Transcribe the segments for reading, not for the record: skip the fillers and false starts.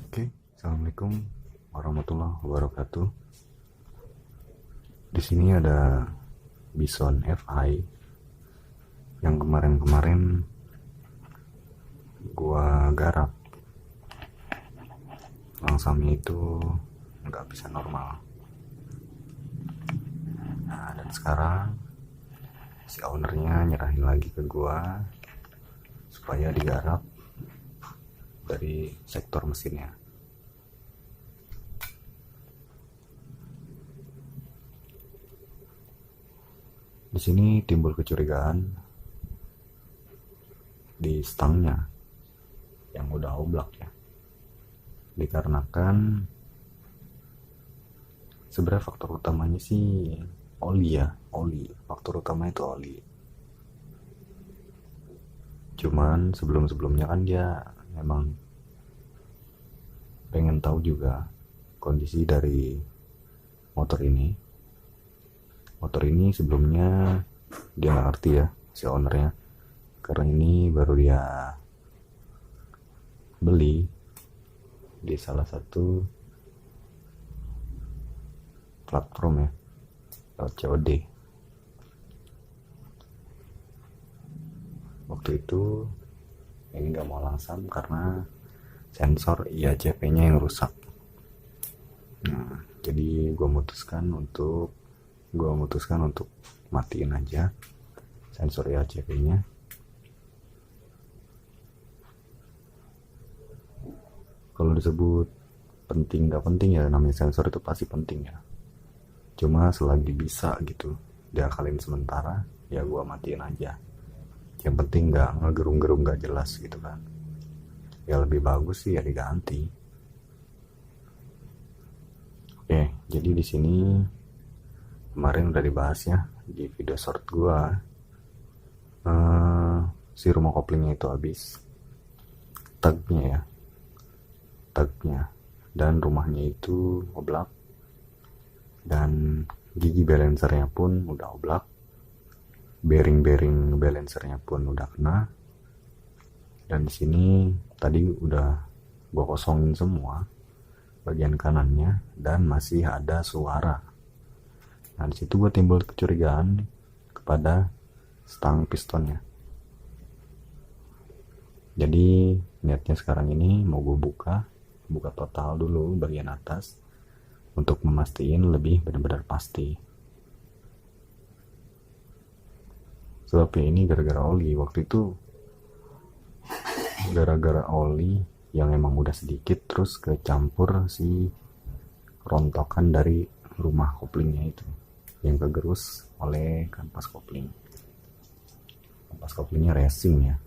Oke, assalamualaikum warahmatullahi wabarakatuh. Di sini ada Bison FI yang kemarin-kemarin gua garap. Langsamnya itu nggak bisa normal. Nah, dan sekarang si ownernya nyerahin lagi ke gua supaya digarap dari sektor mesinnya. Di sini timbul kecurigaan di stangnya yang udah oblak ya. Dikarenakan sebenarnya faktor utamanya sih oli ya, oli. Faktor utama itu oli. Cuman sebelum-sebelumnya kan dia memang pengen tahu juga kondisi dari motor ini. Motor ini sebelumnya dia nggak ngerti ya si ownernya, karena ini baru dia beli di salah satu platform ya, lewat COD. Waktu itu ini nggak mau langsam karena sensor IACP-nya yang rusak. Nah, jadi gue memutuskan untuk matiin aja sensor IACP-nya. Kalau disebut penting nggak penting ya, namanya sensor itu pasti penting ya. Cuma selagi bisa gitu diakalin sementara, ya gue matiin aja. Yang penting nggak ngegerung-gerung nggak jelas gitu kan. Ya lebih bagus sih ya diganti. Oke, jadi di sini kemarin udah dibahas ya di video short gua, si rumah koplingnya itu habis, tagnya dan rumahnya itu oblak, dan gigi balancernya pun udah oblak, bearing balancernya pun udah kena. Dan di sini tadi udah gua kosongin semua bagian kanannya dan masih ada suara. Nah, di situ gue timbul kecurigaan kepada stang pistonnya. Jadi niatnya sekarang ini mau gue buka total dulu bagian atas untuk memastikan lebih benar-benar pasti. Sebab ini gara-gara oli. Waktu itu gara-gara oli yang emang udah sedikit, terus kecampur si rontokan dari rumah koplingnya itu yang kegerus oleh kampas kopling. Kampas koplingnya racing ya.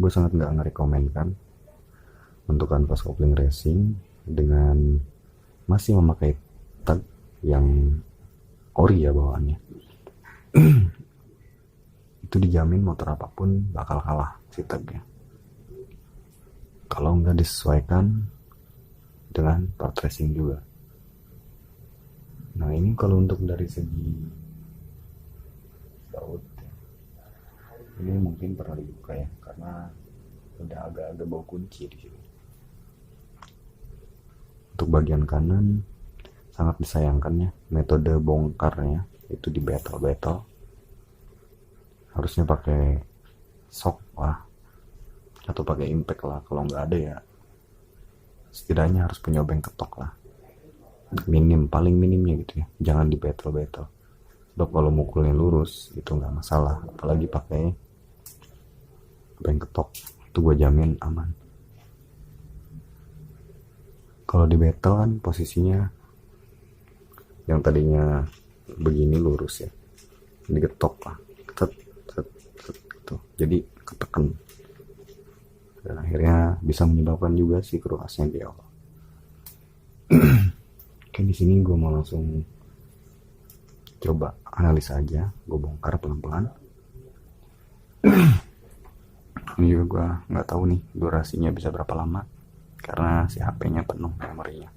Gue sangat nggak ngerekomenkan untuk kanvas kopling racing dengan masih memakai tag yang ori ya bawaannya. Itu dijamin motor apapun bakal kalah si tagnya kalau nggak disesuaikan dengan part racing juga. Nah, ini kalau untuk dari segi baut ini mungkin pernah dibuka ya, karena udah agak-agak bau kunci di sini. Untuk bagian kanan sangat disayangkan ya, metode bongkarnya itu di betel-betel. Harusnya pakai shock lah atau pakai impact lah. Kalau nggak ada ya setidaknya harus punya obeng ketok lah, paling minimnya gitu ya. Jangan di betel-betel, sebab kalau mukulnya lurus itu nggak masalah, apalagi pakai obeng ketok itu gue jamin aman. Kalau di betel kan posisinya yang tadinya begini lurus ya, digetok lah, gitu. Jadi ketekan dan akhirnya bisa menyebabkan juga si kruasnya di awal. Oke, di sini gue mau langsung coba analisa aja, gue bongkar pelan-pelan. Ini juga gue nggak tahu nih durasinya bisa berapa lama karena si HP-nya penuh memorinya.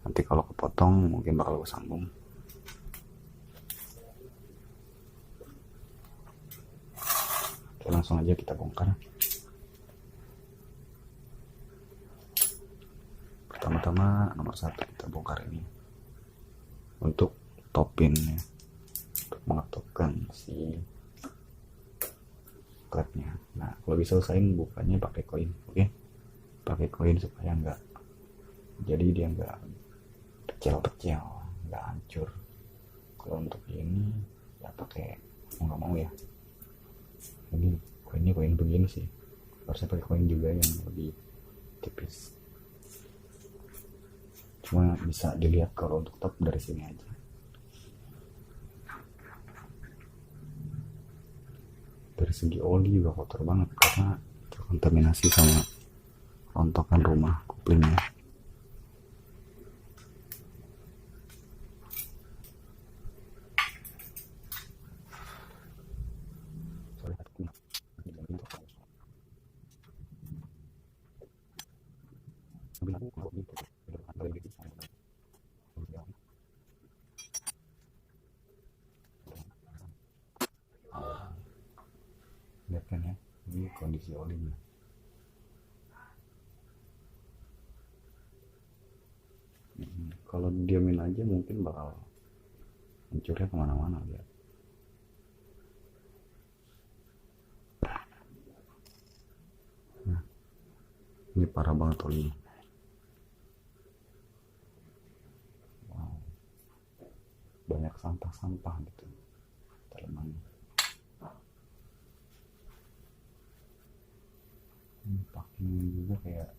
Nanti kalau kepotong mungkin bakal gue sambung. Oke, langsung aja kita bongkar. pertama-tama nomor satu kita bongkar ini untuk topin ya, untuk mengetopkan si klepnya. Nah kalau bisa usahain bukanya pakai koin, oke? Pakai koin supaya enggak, jadi dia enggak pecel-pecel, enggak hancur. Kalau untuk ini ya pakai mau nggak mau ya, ini koinnya koin begini sih, harusnya pakai koin juga yang lebih tipis. Cuma bisa dilihat kalau untuk top dari sini aja. Dari segi oli juga kotor banget karena terkontaminasi sama rontokan rumah koplingnya. Lihat kan ya, ini kondisi olinya. Kalau diamin aja mungkin bakal hancurnya kemana-mana. Lihat. Nah, ini parah banget olinya. Wow, banyak sampah-sampah gitu dalamannya. Ini packingnya juga kayak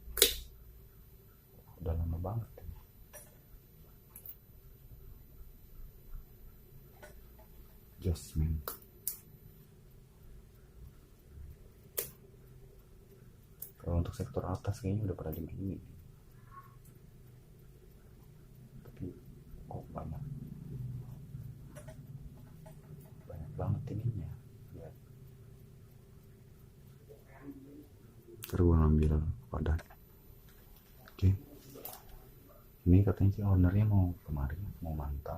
udah lama banget ya. Jasmine. Kalau untuk sektor atas kayaknya udah pernah dimainin, tapi kok banyak banget ininya. Lihat. Ntar gue ngambil wadah. Oke. Ini katanya sih ownernya mau kemari, mau mantap.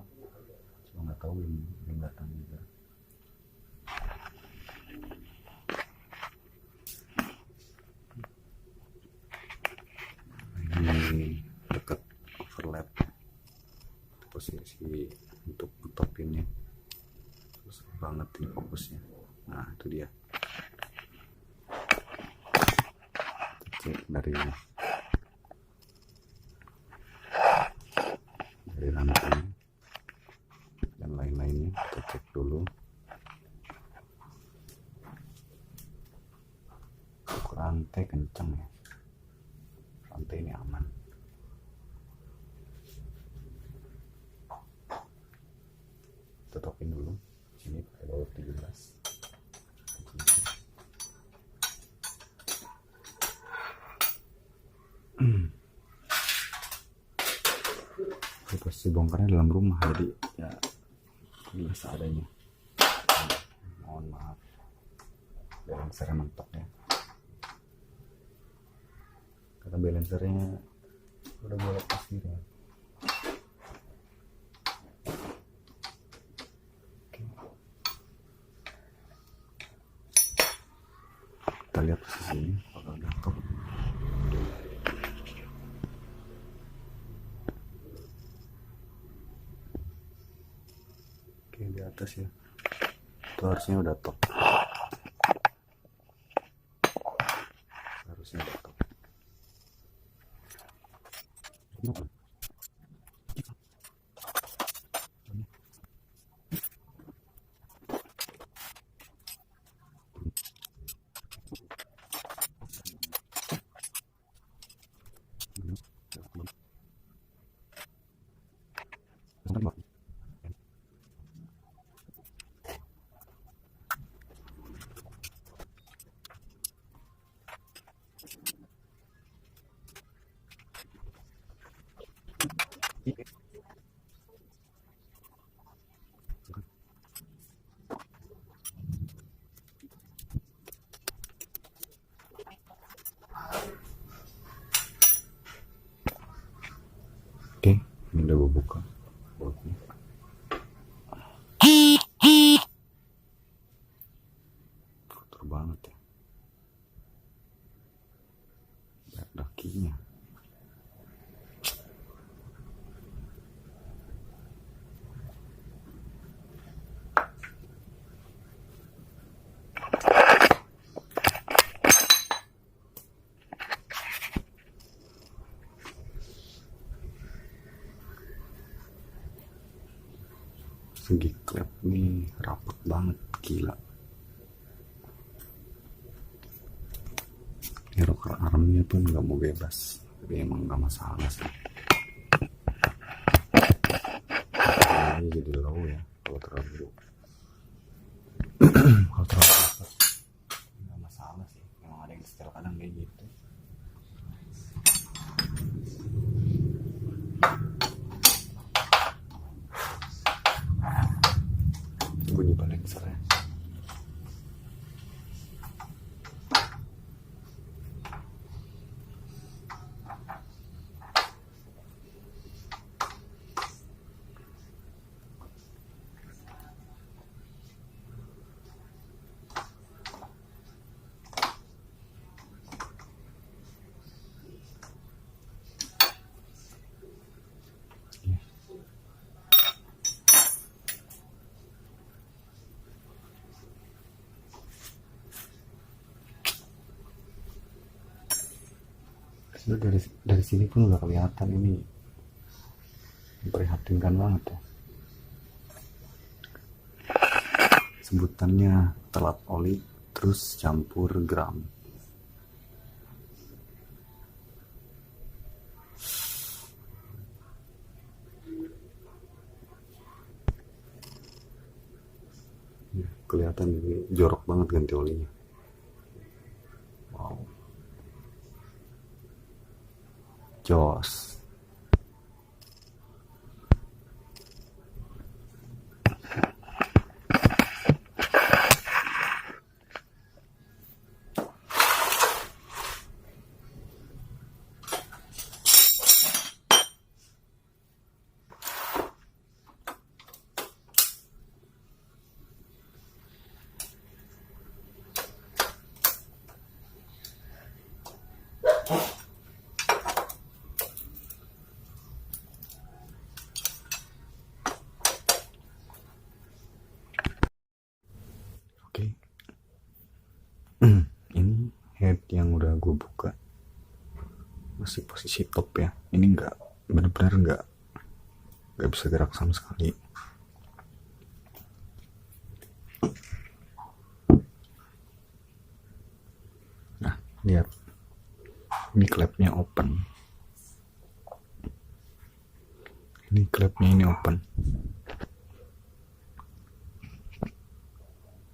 Cuma nggak tahu belum datang juga. Ini dekat overlap posisi untuk topinnya, susah banget ini fokusnya. Nah itu dia, cek dari rantai dan lain-lainnya, kita cek dulu. Untuk rantai kencang ya, rantai ini aman. Tutupin dulu sini pakai baut 17. Posisi bongkarnya dalam rumah, jadi ya biasa adanya. Mohon maaf balancernya mentok ya, karena balancernya udah gue lepas gitu ya. Kita lihat posisinya apakah udah top. Oke, di atas ya, itu harusnya udah top, harusnya udah top. Oke, ini udah gue buka bautnya. Kotor banget ya, banyak dakinya. segi klep nih rapet banget, gila. Ini rocker armnya pun nggak mau bebas, tapi emang nggak masalah sih. Ini jadi low ya kalau terlalu kalau terlalu rapet nggak masalah sih, emang ada yang setel kadang kayak gitu. Bunyi balancer ya. Dari sini pun udah kelihatan ini memprihatinkan banget ya. Sebutannya telat oli terus campur gram. Ya, kelihatan ini jorok banget ganti olinya. Wow. Jos. Oke. Ini head yang udah gue buka masih posisi top ya. Ini nggak, benar-benar nggak bisa gerak sama sekali. Nah, lihat, ini klepnya open. Ini klepnya ini open.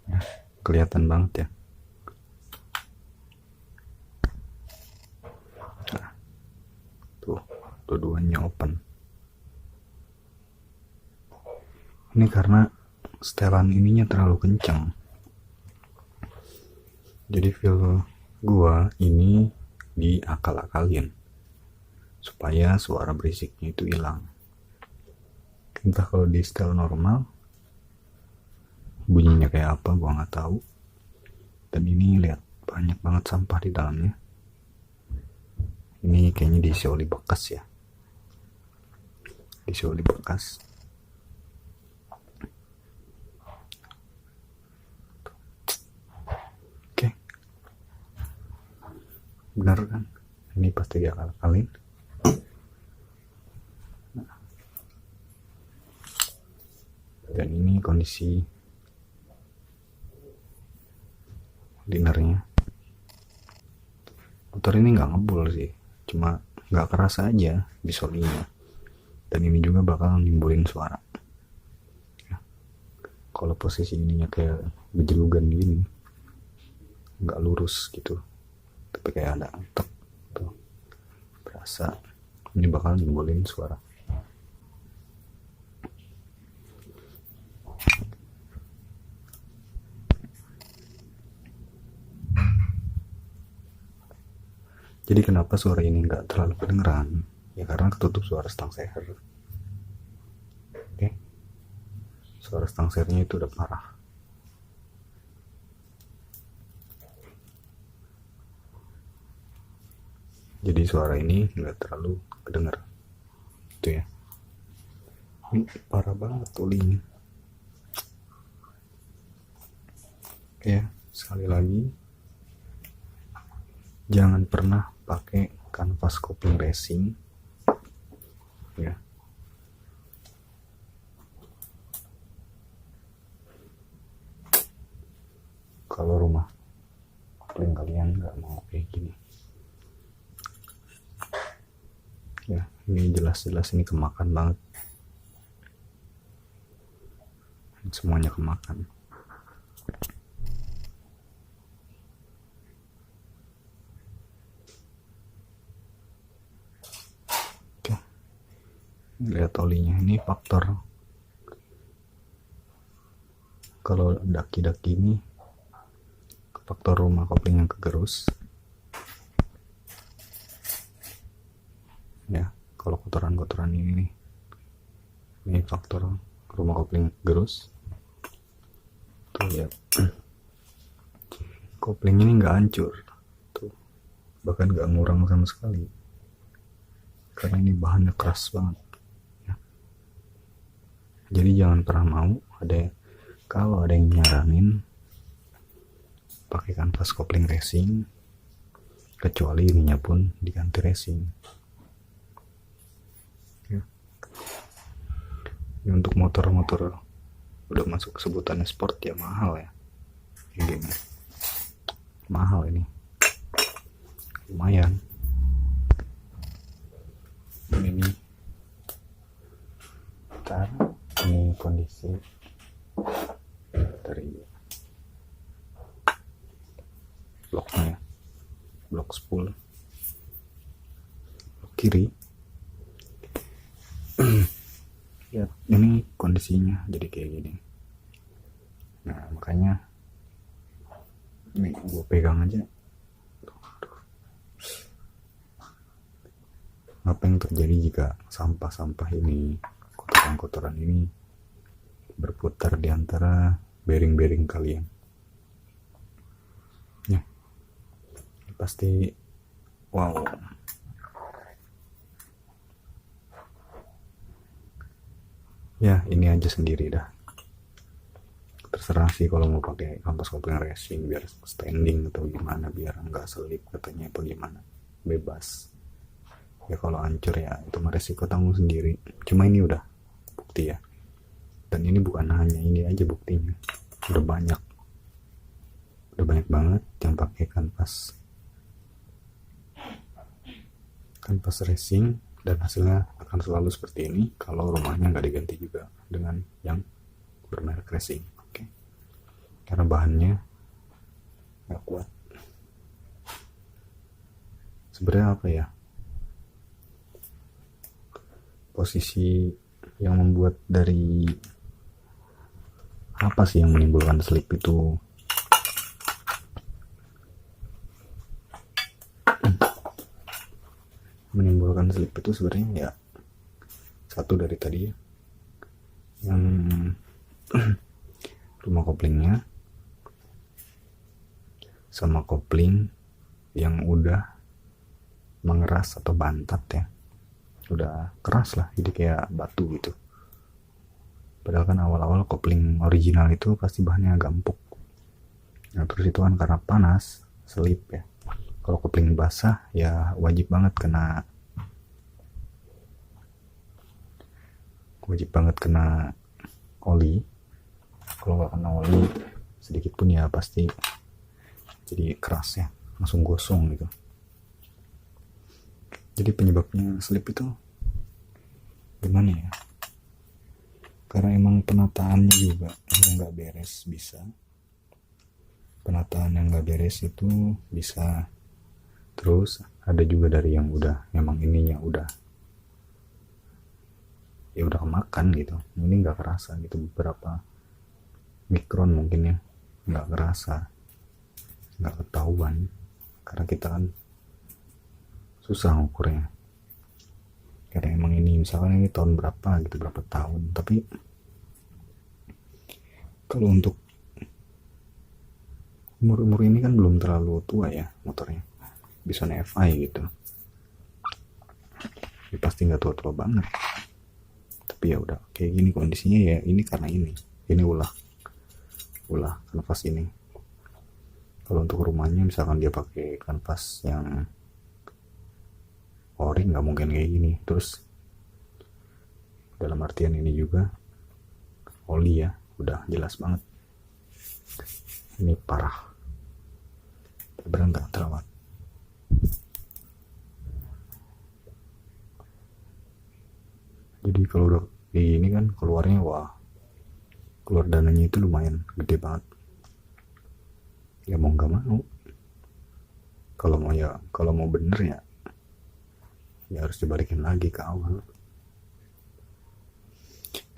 Nah, kelihatan banget ya. Nah, tuh, dua-duanya open. Ini karena setelan ininya terlalu kencang. Jadi feel gua ini diakal-akalin supaya suara berisiknya itu hilang. Entah kalau di setel normal bunyinya kayak apa gua nggak tahu. Dan ini lihat banyak banget sampah di dalamnya. Ini kayaknya diisi oli bekas ya. Diisi oli bekas. Oke. Benar kan? Ini pasti diakal-akalin. Dan ini kondisi dinernya. Motor ini nggak ngebul sih, cuma nggak kerasa aja di solinya. Dan ini juga bakal nimbulin suara ya. Kalau posisi ininya kayak bejelugan gini, nggak lurus gitu, tapi kayak ada tek tuh, berasa ini bakal nimbulin suara. Jadi kenapa suara ini nggak terlalu kedengeran? Ya karena ketutup suara stang seher. Oke, suara stang sehernya itu udah parah. Jadi suara ini nggak terlalu kedenger. Itu ya. Ini parah banget olinya. Oke, sekali lagi, jangan pernah pakai kanvas kopling racing ya. kalau rumah kopling kalian nggak mau kayak gini ya. Ini jelas-jelas ini kemakan banget, semuanya kemakan. Oke, lihat olinya. Ini faktor kalau daki-daki ini, faktor rumah kopling yang kegerus ya. Kalau kotoran-kotoran ini nih, ini faktor rumah kopling gerus. Tuh lihat, kopling ini nggak hancur tuh, bahkan nggak ngurang sama sekali karena ini bahannya keras banget ya. Jadi jangan pernah mau kalau ada yang nyaranin pakai kanvas kopling racing, kecuali ininya pun diganti racing ya. Ini untuk motor-motor udah masuk sebutannya sport ya, mahal ya. Kayak gini mahal, ini lumayan. Ini ntar ini kondisi dari bloknya, blok spool blok kiri ya. Ini kondisinya jadi kayak gini. Nah makanya ini gue pegang aja, apa yang terjadi jika sampah-sampah ini, kotoran-kotoran ini berputar di antara bearing-bearing kalian ya. Pasti wow. Ya ini aja sendiri dah, terserah sih kalau mau pakai kanvas kopling racing biar standing atau gimana, biar nggak selip katanya apa gimana, bebas ya. Kalau hancur ya itu mah resiko tanggung sendiri. Cuma ini udah bukti ya, dan ini bukan hanya ini aja buktinya, udah banyak banget yang pakai kanvas racing dan hasilnya akan selalu seperti ini kalau rumahnya nggak diganti juga dengan yang bermerek racing. Oke. Karena bahannya nggak kuat. Sebenarnya apa ya, posisi yang membuat dari apa sih yang menimbulkan slip itu? Menimbulkan slip itu sebenarnya ya satu dari tadi ya, yang rumah koplingnya sama kopling yang udah mengeras atau bantat ya, udah keras lah, jadi kayak batu gitu. Padahal kan awal-awal kopling original itu pasti bahannya agak empuk. Nah terus itu kan karena panas, selip ya. Kalau kopling basah ya wajib banget kena oli. Kalau nggak kena oli sedikit pun ya pasti jadi keras ya, langsung gosong gitu. Jadi penyebabnya slip itu gimana ya, karena emang penataannya juga yang nggak beres. Bisa penataan yang nggak beres itu bisa. Terus ada juga dari yang udah memang ininya udah kemakan gitu, ini nggak kerasa gitu, beberapa mikron mungkin ya, nggak kerasa, nggak ketahuan karena kita kan susah ngukurnya. Karena emang ini misalkan ini tahun berapa gitu, berapa tahun. Tapi kalau untuk umur ini kan belum terlalu tua ya motornya, bisa FI gitu ya, pasti nggak tua-tua banget. Tapi ya udah kayak gini kondisinya ya, ini karena ini ulah kanvas ini. Kalau untuk rumahnya misalkan dia pakai kanvas yang ori nggak mungkin kayak gini. Terus dalam artian ini juga oli ya, udah jelas banget. Ini parah, beneran gak terawat. Jadi kalau udah kayak gini kan keluarnya, wah, keluar dananya itu lumayan gede banget. Ya mau nggak mau, kalau mau bener ya harus dibalikin lagi ke awal.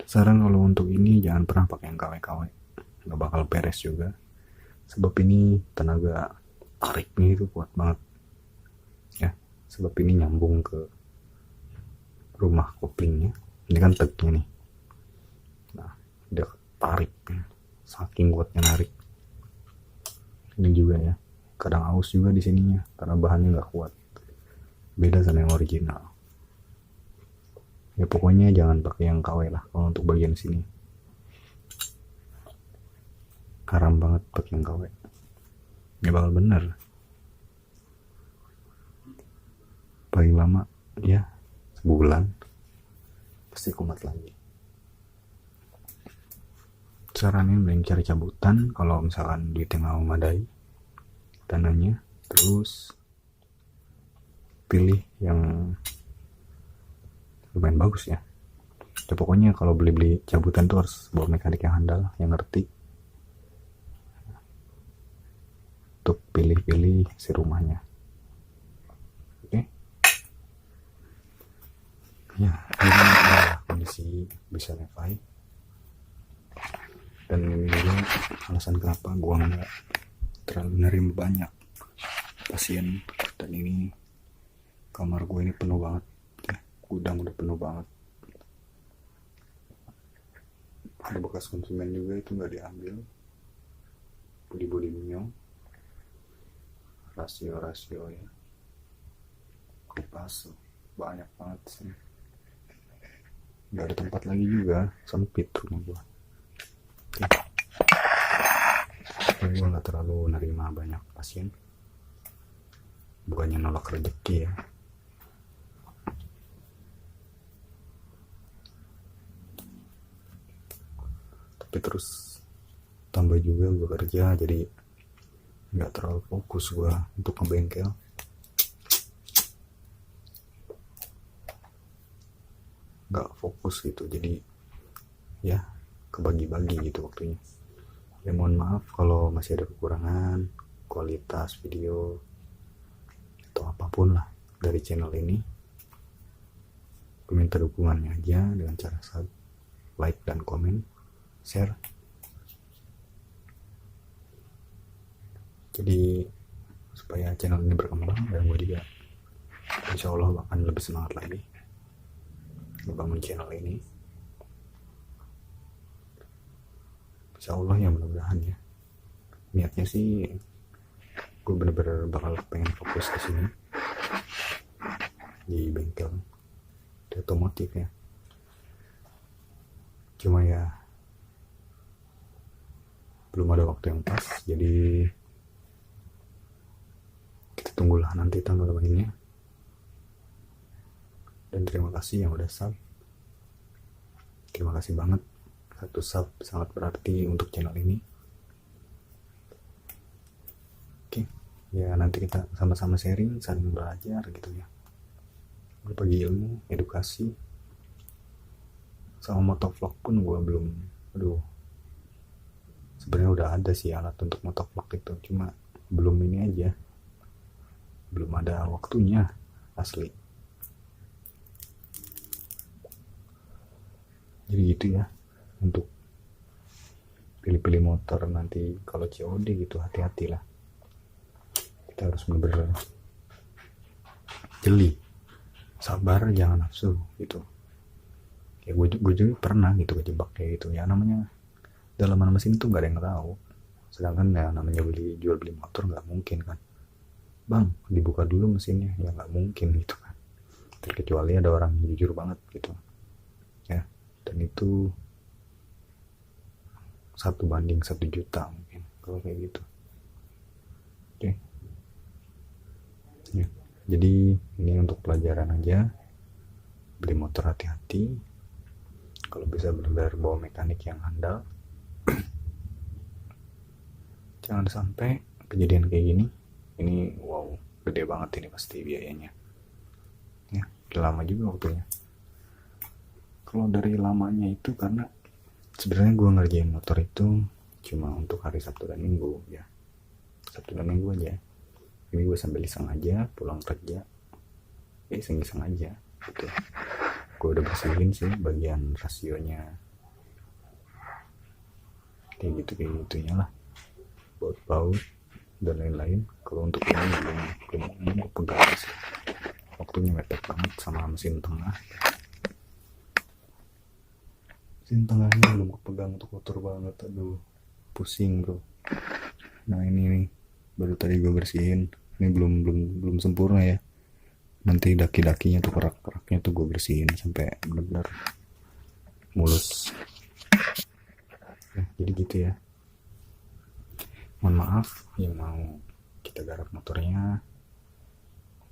Saran kalau untuk ini jangan pernah pakai yang KW-KW, nggak bakal beres juga. Sebab ini tenaga tariknya itu kuat banget ya, sebab ini nyambung ke rumah koplingnya. Ini kan teknya nih, nah dia tarik, saking kuatnya narik. Ini juga ya, kadang aus juga di sininya karena bahannya nggak kuat, beda sama yang original. Ya pokoknya jangan pakai yang KW lah kalau untuk bagian sini, haram banget pakai yang KW, nggak bakal bener. Paling lama ya sebulan pasti kumat lagi. Saranin mending cari cabutan kalau misalkan duitnya nggak memadai tanahnya, terus pilih yang lumayan bagus ya. Ya pokoknya kalau beli cabutan tuh harus bawa mekanik yang handal, yang ngerti untuk pilih-pilih si rumahnya. Oke, ya ini adalah kondisi bisa wifi, dan ini juga alasan kenapa gua nggak terlalu nerima banyak pasien. Dan ini kamar gue ini penuh banget ya, gudang udah penuh banget. Ada bekas konsumen juga itu nggak diambil, body mio, rasio ya, kipas banyak banget sih. Nggak ada tempat lagi juga, sempit rumah gue. Gue nggak terlalu nerima banyak pasien, bukannya nolak rezeki ya. Tapi terus tambah juga gue kerja, jadi nggak terlalu fokus gue untuk ngebengkel. Nggak fokus gitu, jadi ya kebagi-bagi gitu waktunya. Ya mohon maaf kalau masih ada kekurangan kualitas video atau apapun lah dari channel ini. Gue minta dukungannya aja dengan cara like dan komen, share. Jadi supaya channel ini berkembang, dan gue juga insya Allah akan lebih semangat lagi membangun channel ini. Insya Allah ya, mudah-mudahan ya. Niatnya sih gue bener-bener bakal pengen fokus ke sini di bengkel di otomotif ya. Cuma ya belum ada waktu yang pas, jadi kita tunggulah nanti tanggal mainnya. Dan terima kasih yang udah sub, terima kasih banget. Satu sub sangat berarti untuk channel ini. Oke, ya nanti kita sama-sama sharing, saling belajar gitu ya, berbagi ilmu, edukasi. Sama motovlog pun gue belum, sebenarnya udah ada sih alat untuk motovlog itu, cuma belum ini aja, belum ada waktunya asli. Jadi gitu ya, untuk pilih-pilih motor nanti kalau COD gitu, hati-hati lah. Kita harus bener-bener jeli, sabar, jangan nafsu gitu. Ya gue juga pernah gitu kejebak kayak gitu ya, namanya dalaman mesin tuh nggak ada yang tahu. Sedangkan ya namanya jual beli motor nggak mungkin kan, bang dibuka dulu mesinnya, ya nggak mungkin gitu kan, terkecuali ada orang yang jujur banget gitu ya. Dan itu 1:1 juta mungkin kalau kayak gitu. Oke. Ya, jadi ini untuk pelajaran aja, beli motor hati-hati, kalau bisa benar-benar bawa mekanik yang handal. jangan sampai kejadian kayak gini. Ini wow, gede banget ini pasti biayanya ya, udah lama juga waktunya. Kalau dari lamanya itu karena sebenarnya gue ngerjain motor itu cuma untuk hari Sabtu dan Minggu ya, Sabtu dan Minggu aja. Ini gue sambil iseng aja pulang kerja, iseng-iseng aja gitu. Gue udah bersihin sih bagian rasionya kayak gitunya lah, baut-baut dan lain-lain. Kalau untuk ini belum pegang sih, waktunya mepet banget sama mesin tengah. Mesin tengahnya belum kepegang tuh, kotor banget, aduh pusing bro. Nah ini nih baru tadi gue bersihin, ini belum sempurna ya, nanti daki-dakinya tuh kerak-keraknya tuh gue bersihin sampai benar-benar mulus ya, jadi gitu ya. Mohon maaf yang mau kita garap motornya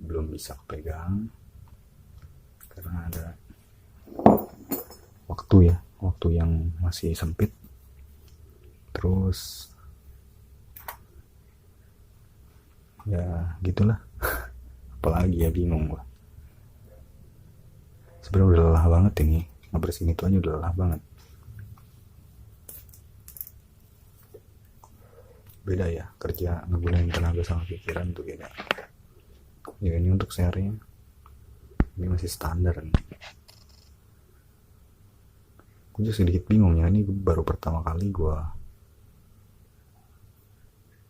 belum bisa pegang karena ada waktu yang masih sempit. Terus ya gitulah apalagi ya, bingung gua sebenarnya, udah lelah banget ini ngebersihin itu aja, udah lelah banget. Beda ya kerja ngegunain tenaga sama pikiran tuh beda ya. Ini untuk sharing, ini masih standar nih. Gue juga sedikit bingung ya, ini baru pertama kali gue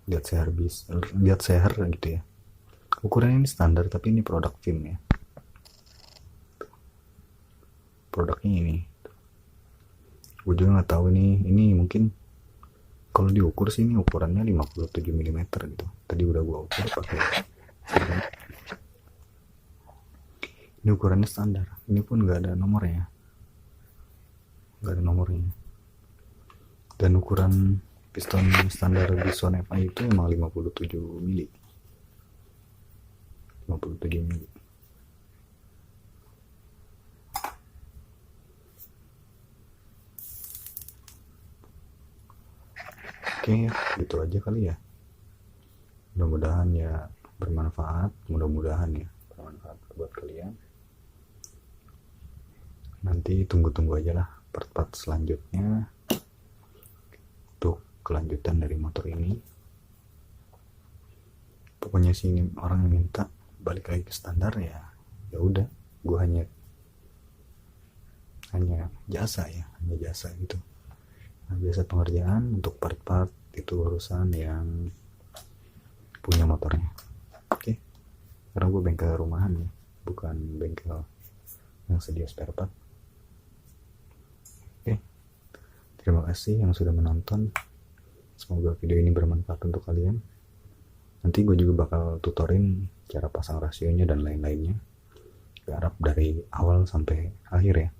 lihat share gitu ya. Ukuran ini standar tapi ini produk film ya, produknya ini. Gue juga nggak tahu ini mungkin kalau diukur sih ini ukurannya 57 mm gitu. Tadi udah gue ukur pakai ini ukurannya standar. Ini pun nggak ada nomornya, dan ukuran piston standar di Son FI itu emang 57 mili. Oke, gitu aja kali ya. Mudah-mudahan ya bermanfaat, buat kalian. Nanti tunggu aja lah part-part selanjutnya untuk kelanjutan dari motor ini. Pokoknya sih ini orang yang minta balik lagi ke standar ya udah, gue hanya jasa gitu, jasa pengerjaan untuk part-part itu urusan yang punya motornya. Oke. Karena gue bengkel rumahan ya, bukan bengkel yang sedia spare part. Oke. Terima kasih yang sudah menonton. Semoga video ini bermanfaat untuk kalian. Nanti gue juga bakal tutorin cara pasang rasionya dan lain-lainnya. Garap dari awal sampai akhir ya.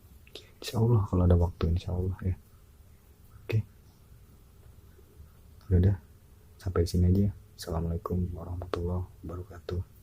Insya Allah kalau ada waktu, insya Allah ya. Oke. Udah. Sampai di sini aja. Assalamualaikum warahmatullahi wabarakatuh.